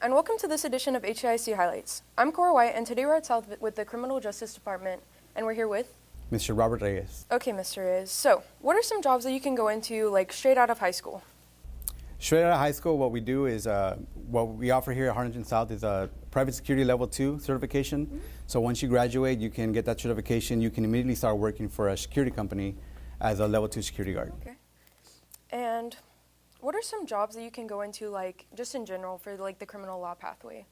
and welcome to this edition of HCISD Highlights. I'm Cora White, and today we're at South with the Criminal Justice Department, and we're here with Mr. Robert Reyes. Okay, Mr. Reyes. So, what are some jobs that you can go into, like, straight out of high school? Straight out of high school, what we do is, what we offer here at Harlingen South is a private security level 2 certification. Mm-hmm. So once you graduate, you can get that certification. You can immediately start working for a security company as a level 2 security guard. Okay. And what are some jobs that you can go into, like, just in general for, like, the criminal law pathway?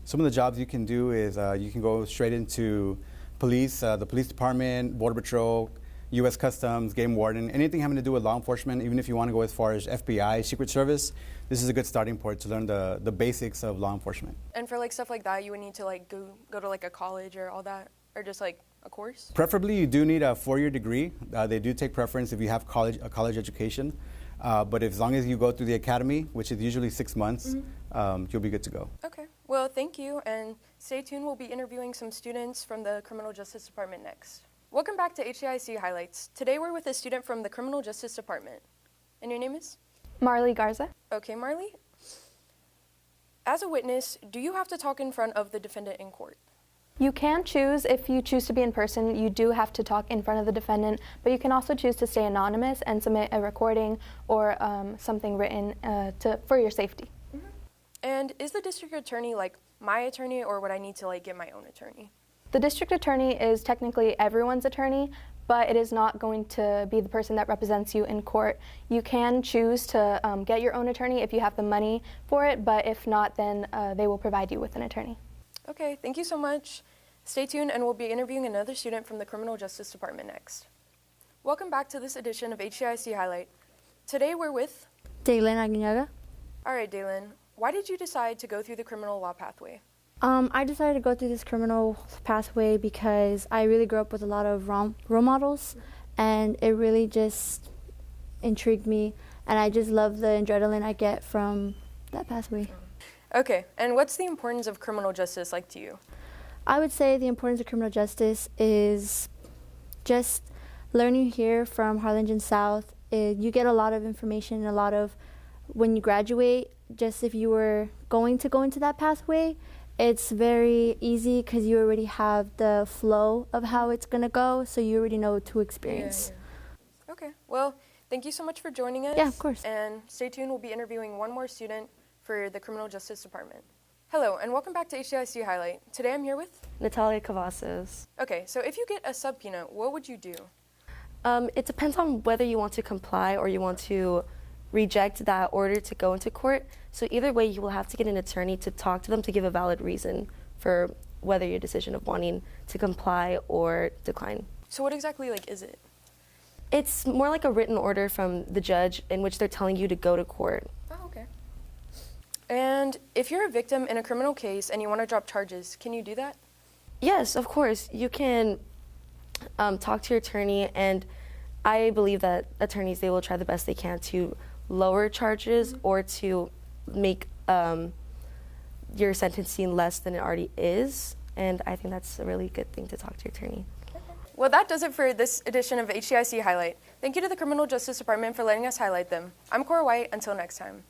Some of the jobs you can do is you can go straight into police, the police department, border patrol, U.S. Customs, game warden, anything having to do with law enforcement. Even if you want to go as far as FBI, Secret Service, this is a good starting point to learn the basics of law enforcement. And for, like, stuff like that, you would need to, like, go to, like, a college or all that, or just, like, a course? Preferably, you do need a 4-year degree. They do take preference if you have a college education. But as long as you go through the academy, which is usually 6 months, you'll be good to go. Okay. Well, thank you, and stay tuned. We'll be interviewing some students from the Criminal Justice Department next. Welcome back to HCISD Highlights. Today we're with a student from the Criminal Justice Department. And your name is? Marley Garza. Okay, Marley. As a witness, do you have to talk in front of the defendant in court? You can choose, if you choose to be in person, you do have to talk in front of the defendant, but you can also choose to stay anonymous and submit a recording or something written for your safety. Mm-hmm. And is the district attorney like my attorney, or would I need to like get my own attorney? The district attorney is technically everyone's attorney, but it is not going to be the person that represents you in court. You can choose to get your own attorney if you have the money for it, but if not, then they will provide you with an attorney. Okay, thank you so much. Stay tuned, and we'll be interviewing another student from the Criminal Justice Department next. Welcome back to this edition of HCISD Highlight. Today we're with Daylin Aguinaga. All right, Daylin, why did you decide to go through the criminal law pathway? I decided to go through this criminal pathway because I really grew up with a lot of role models, and it really just intrigued me, and I just love the adrenaline I get from that pathway. Okay, and what's the importance of criminal justice like to you? I would say the importance of criminal justice is just learning here from Harlingen South. You get a lot of information, when you graduate, just if you were going to go into that pathway, it's very easy because you already have the flow of how it's going to go, so you already know to experience. Yeah. Okay, well, thank you so much for joining us. Yeah, of course. And stay tuned, we'll be interviewing one more student for the Criminal Justice Department. Hello, and welcome back to HCISD Highlight. Today I'm here with Natalia Cavazos. Okay, so if you get a subpoena, what would you do? It depends on whether you want to comply or you want to reject that order to go into court. So either way, you will have to get an attorney to talk to them to give a valid reason for whether your decision of wanting to comply or decline. So what exactly is it? It's more like a written order from the judge in which they're telling you to go to court. Oh, okay. And if you're a victim in a criminal case and you want to drop charges, can you do that? Yes, of course. You can talk to your attorney, and I believe that attorneys, they will try the best they can to lower charges or to make your sentencing less than it already is, and I think that's a really good thing to talk to your attorney. Okay. Well, that does it for this edition of HCISD Highlight. Thank you to the Criminal Justice Department for letting us highlight them. I'm Cora White. Until next time.